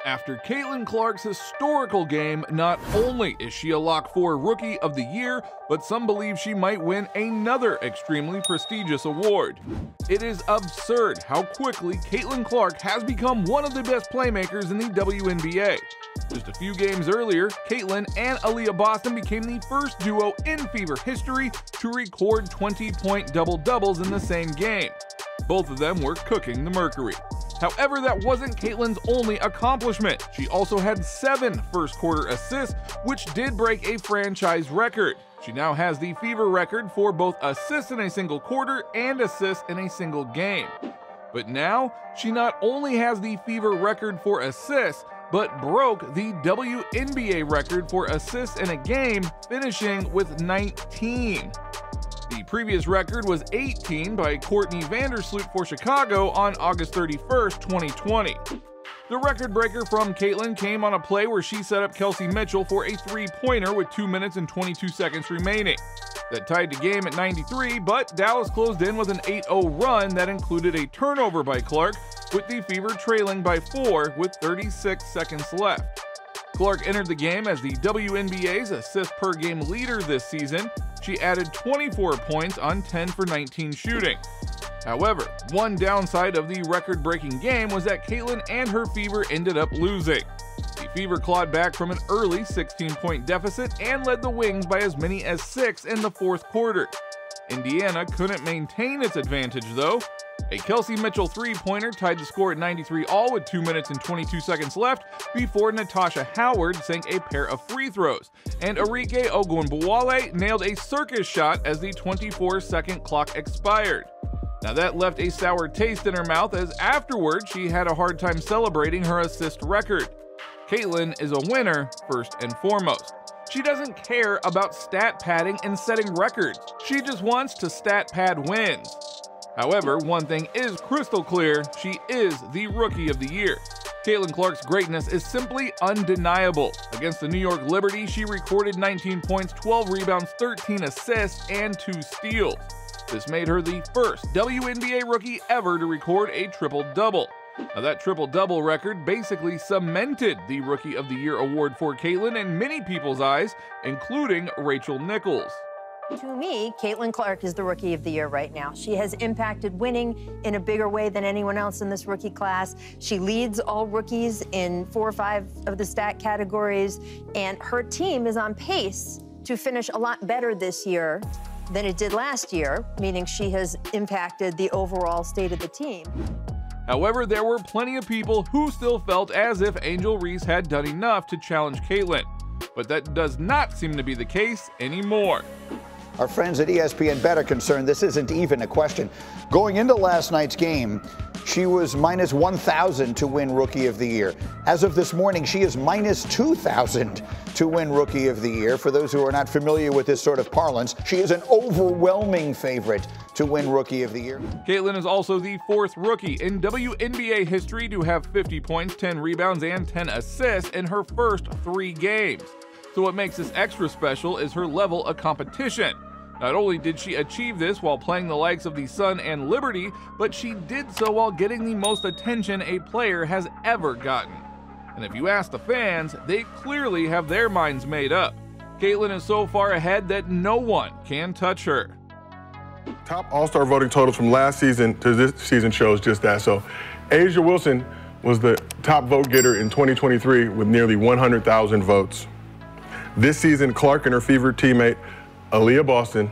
After Caitlin Clark's historical game, not only is she a lock for Rookie of the Year, but some believe she might win another extremely prestigious award. It is absurd how quickly Caitlin Clark has become one of the best playmakers in the WNBA. Just a few games earlier, Caitlin and Aaliyah Boston became the first duo in Fever history to record 20-point double-doubles in the same game. Both of them were cooking the Mercury. However, that wasn't Caitlin's only accomplishment. She also had 7 first-quarter assists, which did break a franchise record. She now has the Fever record for both assists in a single quarter and assists in a single game. But now, she not only has the Fever record for assists, but broke the WNBA record for assists in a game, finishing with 19. The previous record was 18 by Courtney Vandersloot for Chicago on August 31st, 2020. The record breaker from Caitlin came on a play where she set up Kelsey Mitchell for a three-pointer with 2 minutes and 22 seconds remaining. That tied the game at 93, but Dallas closed in with an 8-0 run that included a turnover by Clark, with the Fever trailing by 4 with 36 seconds left. Clark entered the game as the WNBA's assist per game leader this season. She added 24 points on 10 for 19 shooting. However, one downside of the record-breaking game was that Caitlin and her Fever ended up losing. The Fever clawed back from an early 16-point deficit and led the Wings by as many as 6 in the fourth quarter. Indiana couldn't maintain its advantage though. A Kelsey Mitchell three-pointer tied the score at 93 all with 2 minutes and 22 seconds left before Natasha Howard sank a pair of free throws, and Arike Ogunbowale nailed a circus shot as the 24-second clock expired. Now that left a sour taste in her mouth, as afterward she had a hard time celebrating her assist record. Caitlin is a winner first and foremost. She doesn't care about stat padding and setting records. She just wants to stat pad wins. However, one thing is crystal clear: she is the Rookie of the Year. Caitlin Clark's greatness is simply undeniable. Against the New York Liberty, she recorded 19 points, 12 rebounds, 13 assists, and 2 steals. This made her the first WNBA rookie ever to record a triple-double. Now, that triple-double record basically cemented the Rookie of the Year award for Caitlin in many people's eyes, including Rachel Nichols. To me, Caitlin Clark is the Rookie of the Year right now. She has impacted winning in a bigger way than anyone else in this rookie class. She leads all rookies in 4 or 5 of the stat categories, and her team is on pace to finish a lot better this year than it did last year, meaning she has impacted the overall state of the team. However, there were plenty of people who still felt as if Angel Reese had done enough to challenge Caitlin, but that does not seem to be the case anymore. Our friends at ESPN Bet are concerned this isn't even a question. Going into last night's game, she was minus 1,000 to win Rookie of the Year. As of this morning, she is minus 2,000 to win Rookie of the Year. For those who are not familiar with this sort of parlance, she is an overwhelming favorite to win Rookie of the Year. Caitlin is also the 4th rookie in WNBA history to have 50 points, 10 rebounds, and 10 assists in her first 3 games. So what makes this extra special is her level of competition. Not only did she achieve this while playing the likes of the Sun and Liberty, but she did so while getting the most attention a player has ever gotten. And if you ask the fans, they clearly have their minds made up. Caitlin is so far ahead that no one can touch her. Top All-Star voting totals from last season to this season shows just that. So A'ja Wilson was the top vote getter in 2023 with nearly 100,000 votes. This season, Clark and her Fever teammate Aaliyah Boston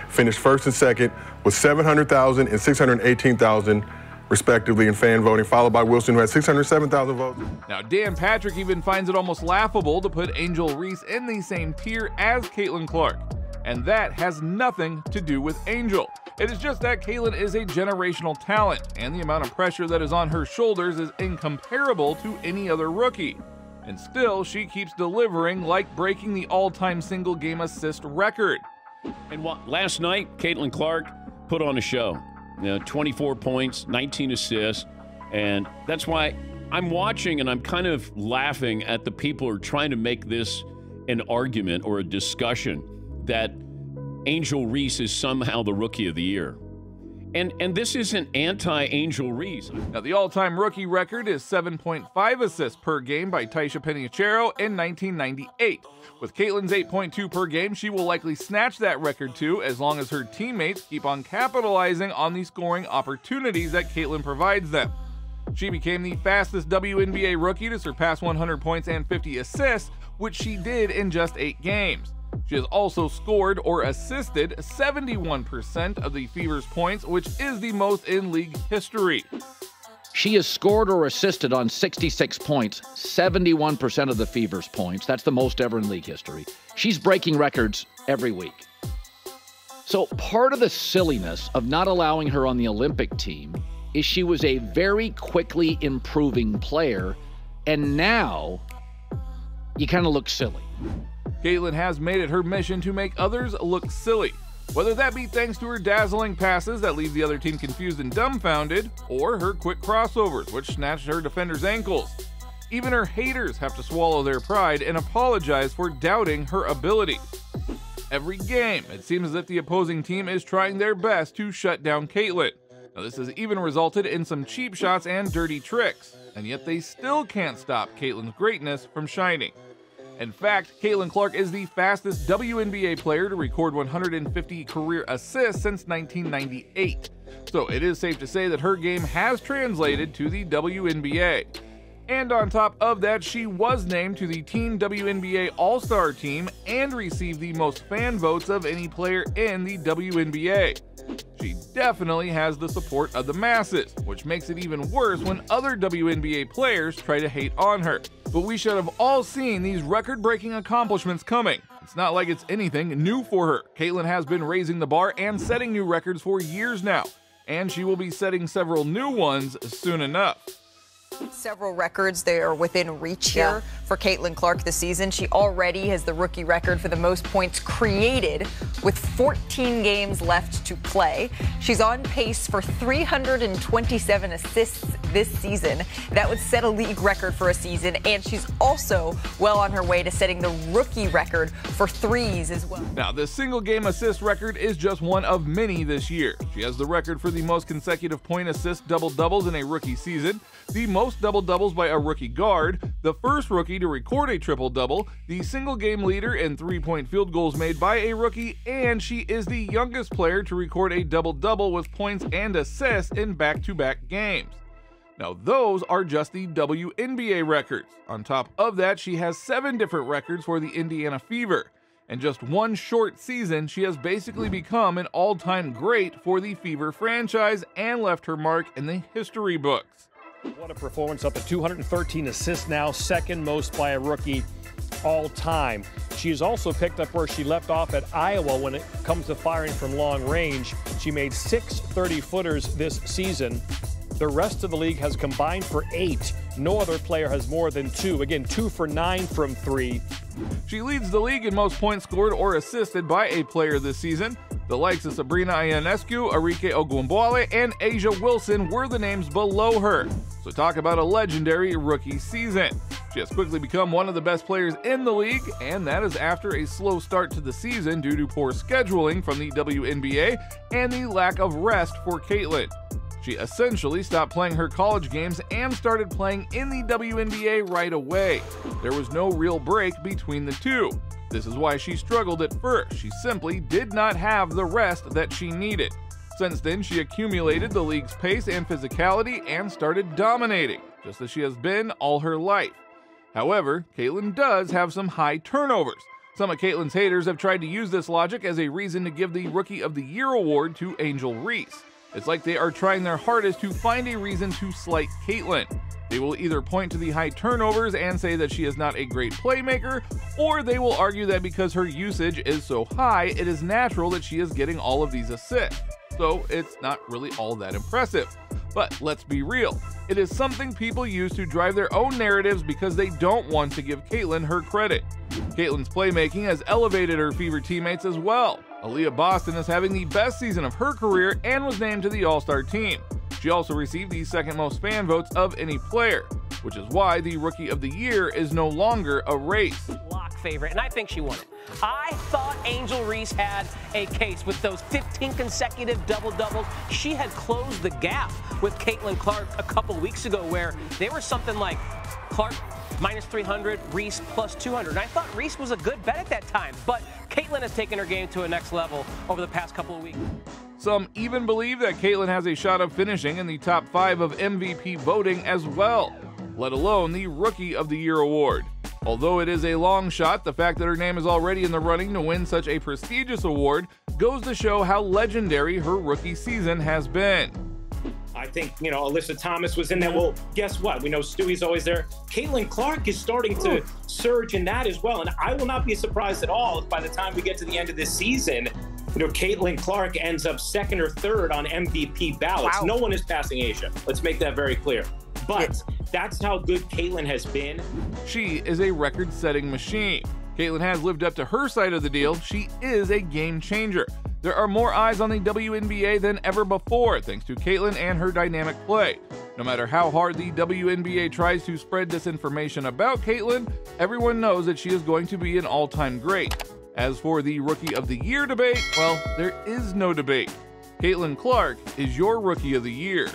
finished first and second with 700,000 and 618,000 respectively in fan voting, followed by Wilson, who had 607,000 votes. Now, Dan Patrick even finds it almost laughable to put Angel Reese in the same tier as Caitlin Clark. And that has nothing to do with Angel. It is just that Caitlin is a generational talent, and the amount of pressure that is on her shoulders is incomparable to any other rookie. And still, she keeps delivering, like breaking the all-time single-game assist record. And last night, Caitlin Clark put on a show. 24 points, 19 assists, and that's why I'm watching and I'm kind of laughing at the people who are trying to make this an argument or a discussion that Angel Reese is somehow the Rookie of the Year. And this isn't anti-Angel Reese. Now, the all-time rookie record is 7.5 assists per game by Taisha Peniachero in 1998. With Caitlin's 8.2 per game, she will likely snatch that record too, as long as her teammates keep on capitalizing on the scoring opportunities that Caitlin provides them. She became the fastest WNBA rookie to surpass 100 points and 50 assists, which she did in just 8 games. She has also scored or assisted 71% of the Fever's points, which is the most in league history. She has scored or assisted on 66 points, 71% of the Fever's points. That's the most ever in league history. She's breaking records every week. So part of the silliness of not allowing her on the Olympic team is she was a very quickly improving player, and now you kind of look silly. Caitlin has made it her mission to make others look silly, whether that be thanks to her dazzling passes that leave the other team confused and dumbfounded, or her quick crossovers, which snatched her defenders' ankles. Even her haters have to swallow their pride and apologize for doubting her ability. Every game, it seems as if the opposing team is trying their best to shut down Caitlin. Now, this has even resulted in some cheap shots and dirty tricks, and yet they still can't stop Caitlin's greatness from shining. In fact, Caitlin Clark is the fastest WNBA player to record 150 career assists since 1998. So it is safe to say that her game has translated to the WNBA. And on top of that, she was named to the Team WNBA All-Star team and received the most fan votes of any player in the WNBA. She definitely has the support of the masses, which makes it even worse when other WNBA players try to hate on her. But we should have all seen these record-breaking accomplishments coming. It's not like it's anything new for her. Caitlin has been raising the bar and setting new records for years now, and she will be setting several new ones soon enough. Several records that are within reach here for Caitlin Clark this season. She already has the rookie record for the most points created with 14 games left to play. She's on pace for 327 assists this season. That would set a league record for a season, and she's also well on her way to setting the rookie record for threes as well. Now, this single game assist record is just one of many this year. She has the record for the most consecutive point assist double-doubles in a rookie season, the most double-doubles by a rookie guard, the first rookie to record a triple-double, the single-game leader in three-point field goals made by a rookie, and she is the youngest player to record a double-double with points and assists in back-to-back games. Now, those are just the WNBA records. On top of that, she has 7 different records for the Indiana Fever. In just one short season, she has basically become an all-time great for the Fever franchise and left her mark in the history books. What a performance, up to 213 assists now, second most by a rookie all time. She has also picked up where she left off at Iowa when it comes to firing from long range. She made 6 30-footers this season. The rest of the league has combined for 8. No other player has more than 2. Again, 2 for 9 from 3. She leads the league in most points scored or assisted by a player this season. The likes of Sabrina Ionescu, Arike Ogunbowale, and Asia Wilson were the names below her. So talk about a legendary rookie season. She has quickly become one of the best players in the league, and that is after a slow start to the season due to poor scheduling from the WNBA and the lack of rest for Caitlin. She essentially stopped playing her college games and started playing in the WNBA right away. There was no real break between the two. This is why she struggled at first. She simply did not have the rest that she needed. Since then, she accumulated the league's pace and physicality and started dominating, just as she has been all her life. However, Caitlin does have some high turnovers. Some of Caitlin's haters have tried to use this logic as a reason to give the Rookie of the Year award to Angel Reese. It's like they are trying their hardest to find a reason to slight Caitlin. They will either point to the high turnovers and say that she is not a great playmaker, or they will argue that because her usage is so high, it is natural that she is getting all of these assists. So it's not really all that impressive. But let's be real, it is something people use to drive their own narratives because they don't want to give Caitlin her credit. Caitlin's playmaking has elevated her Fever teammates as well. Aaliyah Boston is having the best season of her career and was named to the All-Star team. She also received the second most fan votes of any player, which is why the Rookie of the Year is no longer a race. Lock favorite, and I think she won it. I thought Angel Reese had a case with those 15 consecutive double-doubles. She had closed the gap with Caitlin Clark a couple weeks ago where they were something like Clark minus 300, Reese plus 200. And I thought Reese was a good bet at that time, but Caitlin has taken her game to a next level over the past couple of weeks. Some even believe that Caitlin has a shot of finishing in the top 5 of MVP voting as well, let alone the Rookie of the Year award. Although it is a long shot, the fact that her name is already in the running to win such a prestigious award goes to show how legendary her rookie season has been. I think, Alyssa Thomas was in there. Well, guess what? We know Stewie's always there. Caitlin Clark is starting to surge in that as well. And I will not be surprised at all if by the time we get to the end of this season, Caitlin Clark ends up second or third on MVP ballots. Wow. No one is passing Asia. Let's make that very clear. But that's how good Caitlin has been. She is a record-setting machine. Caitlin has lived up to her side of the deal. She is a game changer. There are more eyes on the WNBA than ever before, thanks to Caitlin and her dynamic play. No matter how hard the WNBA tries to spread disinformation about Caitlin, everyone knows that she is going to be an all-time great. As for the Rookie of the Year debate, well, there is no debate. Caitlin Clark is your Rookie of the Year.